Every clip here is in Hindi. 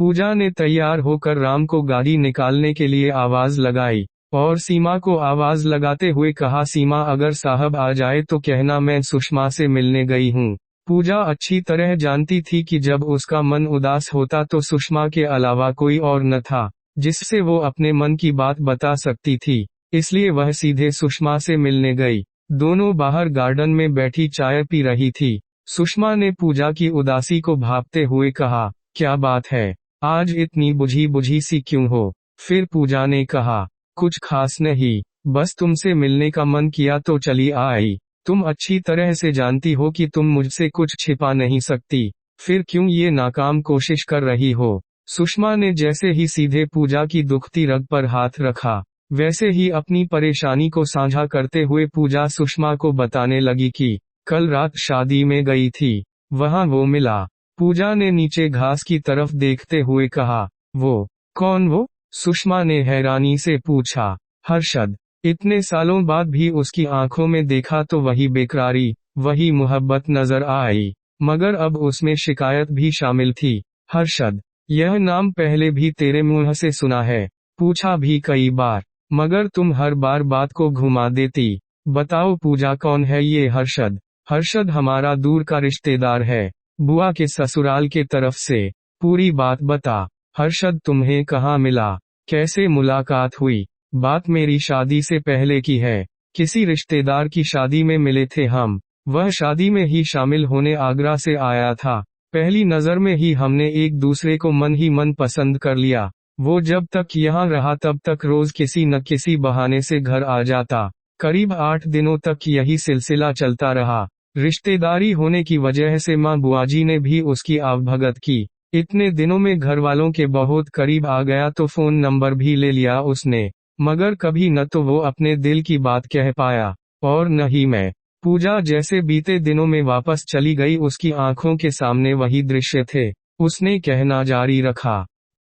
पूजा ने तैयार होकर राम को गाड़ी निकालने के लिए आवाज लगाई और सीमा को आवाज लगाते हुए कहा, सीमा अगर साहब आ जाए तो कहना मैं सुषमा से मिलने गई हूँ। पूजा अच्छी तरह जानती थी कि जब उसका मन उदास होता तो सुषमा के अलावा कोई और न था जिससे वो अपने मन की बात बता सकती थी, इसलिए वह सीधे सुषमा से मिलने गई। दोनों बाहर गार्डन में बैठी चाय पी रही थी। सुषमा ने पूजा की उदासी को भांपते हुए कहा, क्या बात है, आज इतनी बुझी बुझी सी क्यों हो? फिर पूजा ने कहा, कुछ खास नहीं, बस तुमसे मिलने का मन किया तो चली आई। तुम अच्छी तरह से जानती हो कि तुम मुझसे कुछ छिपा नहीं सकती, फिर क्यों ये नाकाम कोशिश कर रही हो? सुषमा ने जैसे ही सीधे पूजा की दुखती रग पर हाथ रखा, वैसे ही अपनी परेशानी को साझा करते हुए पूजा सुषमा को बताने लगी कि कल रात शादी में गई थी, वहां वो मिला। पूजा ने नीचे घास की तरफ देखते हुए कहा, वो कौन वो? सुषमा ने हैरानी से पूछा। हर्षद। इतने सालों बाद भी उसकी आंखों में देखा तो वही बेकरारी, वही मोहब्बत नजर आई, मगर अब उसमें शिकायत भी शामिल थी। हर्षद, यह नाम पहले भी तेरे मुंह से सुना है, पूछा भी कई बार, मगर तुम हर बार बात को घुमा देती। बताओ पूजा, कौन है ये हर्षद? हर्षद हमारा दूर का रिश्तेदार है, बुआ के ससुराल के तरफ से। पूरी बात बता। हर्षद, तुम्हें कहाँ मिला, कैसे मुलाकात हुई? बात मेरी शादी से पहले की है, किसी रिश्तेदार की शादी में मिले थे हम। वह शादी में ही शामिल होने आगरा से आया था। पहली नजर में ही हमने एक दूसरे को मन ही मन पसंद कर लिया। वो जब तक यहाँ रहा तब तक रोज किसी न किसी बहाने से घर आ जाता। करीब 8 दिनों तक यही सिलसिला चलता रहा। रिश्तेदारी होने की वजह से माँ बुआजी ने भी उसकी आवभगत की। इतने दिनों में घर वालों के बहुत करीब आ गया तो फोन नंबर भी ले लिया उसने, मगर कभी न तो वो अपने दिल की बात कह पाया और न ही मैं। पूजा जैसे बीते दिनों में वापस चली गई, उसकी आंखों के सामने वही दृश्य थे। उसने कहना जारी रखा,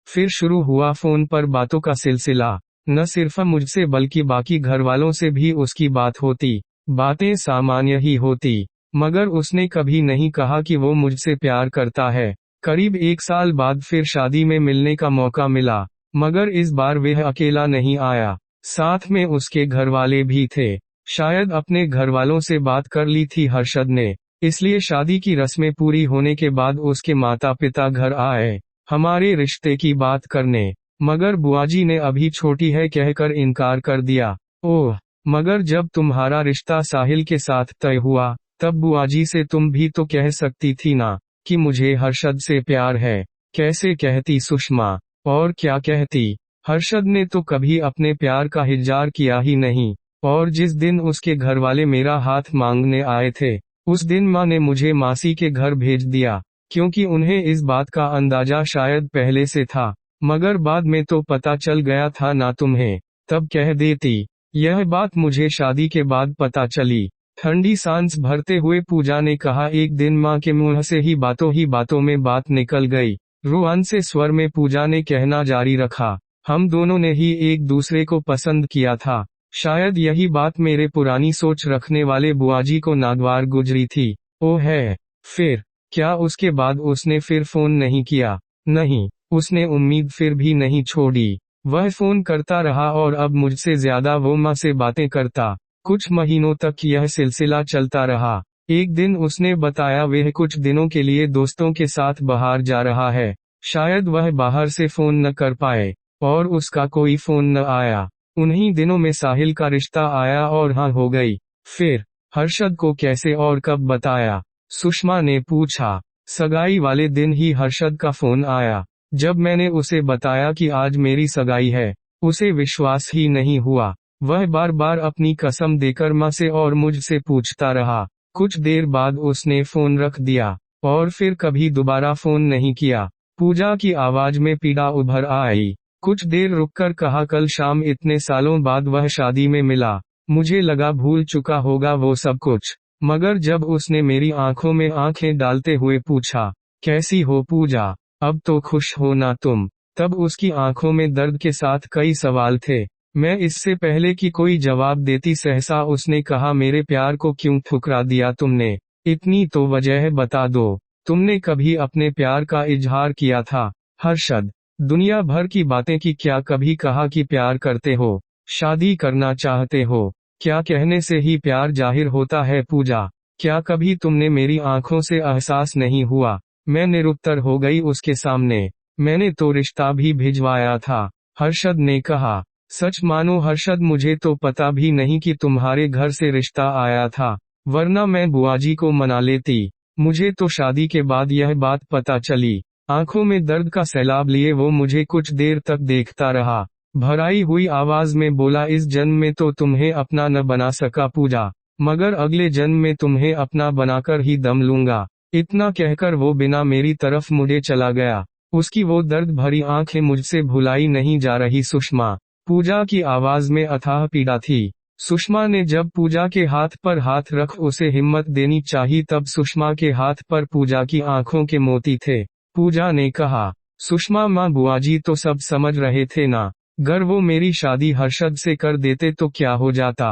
फिर शुरू हुआ फोन पर बातों का सिलसिला। न सिर्फ मुझसे बल्कि बाकी घर वालों से भी उसकी बात होती। बातें सामान्य ही होती, मगर उसने कभी नहीं कहा कि वो मुझसे प्यार करता है। करीब 1 साल बाद फिर शादी में मिलने का मौका मिला, मगर इस बार वह अकेला नहीं आया, साथ में उसके घरवाले भी थे। शायद अपने घरवालों से बात कर ली थी हर्षद ने, इसलिए शादी की रस्में पूरी होने के बाद उसके माता पिता घर आए हमारे रिश्ते की बात करने, मगर बुआजी ने अभी छोटी है कहकर इनकार कर दिया। ओह, मगर जब तुम्हारा रिश्ता साहिल के साथ तय हुआ तब बुआजी से तुम भी तो कह सकती थी ना कि मुझे हर्षद से प्यार है। कैसे कहती सुषमा, और क्या कहती? हर्षद ने तो कभी अपने प्यार का इजहार किया ही नहीं, और जिस दिन उसके घरवाले मेरा हाथ मांगने आए थे उस दिन माँ ने मुझे मासी के घर भेज दिया, क्योंकि उन्हें इस बात का अंदाजा शायद पहले से था, मगर बाद में तो पता चल गया था ना तुम्हें, तब कह देती। यह बात मुझे शादी के बाद पता चली। ठंडी सांस भरते हुए पूजा ने कहा, एक दिन माँ के मुंह से ही बातों में बात निकल गई। रुआन से स्वर में पूजा ने कहना जारी रखा, हम दोनों ने ही एक दूसरे को पसंद किया था। शायद यही बात मेरे पुरानी सोच रखने वाले बुआजी को नागवार गुजरी थी। ओ है, फिर क्या उसके बाद उसने फिर फोन नहीं किया? नहीं, उसने उम्मीद फिर भी नहीं छोड़ी। वह फोन करता रहा और अब मुझसे ज्यादा वो माँ से बातें करता। कुछ महीनों तक यह सिलसिला चलता रहा। एक दिन उसने बताया वह कुछ दिनों के लिए दोस्तों के साथ बाहर जा रहा है। शायद वह बाहर से फोन न कर पाए और उसका कोई फोन न आया। उन्हीं दिनों में साहिल का रिश्ता आया और हाँ हो गई। फिर हर्षद को कैसे और कब बताया? सुषमा ने पूछा। सगाई वाले दिन ही हर्षद का फोन आया। जब मैंने उसे बताया कि आज मेरी सगाई है, उसे विश्वास ही नहीं हुआ। वह बार बार अपनी कसम देकर माँ से और मुझसे पूछता रहा। कुछ देर बाद उसने फोन रख दिया और फिर कभी दोबारा फोन नहीं किया। पूजा की आवाज में पीड़ा उभर आई। कुछ देर रुककर कहा, कल शाम इतने सालों बाद वह शादी में मिला। मुझे लगा भूल चुका होगा वो सब कुछ, मगर जब उसने मेरी आंखों में आंखें डालते हुए पूछा, कैसी हो पूजा, अब तो खुश हो ना तुम? तब उसकी आंखों में दर्द के साथ कई सवाल थे। मैं इससे पहले कि कोई जवाब देती सहसा उसने कहा, मेरे प्यार को क्यों ठुकरा दिया तुमने? इतनी तो वजह बता दो। तुमने कभी अपने प्यार का इजहार किया था? हर्षद, दुनिया भर की बातें की, क्या कभी कहा कि प्यार करते हो, शादी करना चाहते हो? क्या कहने से ही प्यार जाहिर होता है? पूजा, क्या कभी तुमने मेरी आंखों से एहसास नहीं हुआ? मैं निरुत्तर हो गई उसके सामने। मैंने तो रिश्ता भी भिजवाया था। हर्षद ने कहा। सच मानो हर्षद, मुझे तो पता भी नहीं कि तुम्हारे घर से रिश्ता आया था, वरना मैं बुआजी को मना लेती। मुझे तो शादी के बाद यह बात पता चली। आंखों में दर्द का सैलाब लिए वो मुझे कुछ देर तक देखता रहा। भराई हुई आवाज में बोला, इस जन्म में तो तुम्हें अपना न बना सका पूजा, मगर अगले जन्म में तुम्हें अपना बनाकर ही दम लूंगा। इतना कहकर वो बिना मेरी तरफ मुड़े चला गया। उसकी वो दर्द भरी आंखें मुझसे भुलाई नहीं जा रही। सुषमा, पूजा की आवाज में अथाह पीड़ा थी। सुषमा ने जब पूजा के हाथ पर हाथ रख उसे हिम्मत देनी चाही, तब सुषमा के हाथ पर पूजा की आंखों के मोती थे। पूजा ने कहा, सुषमा माँ, बुआजी तो सब समझ रहे थे ना। अगर वो मेरी शादी हर्षद से कर देते तो क्या हो जाता?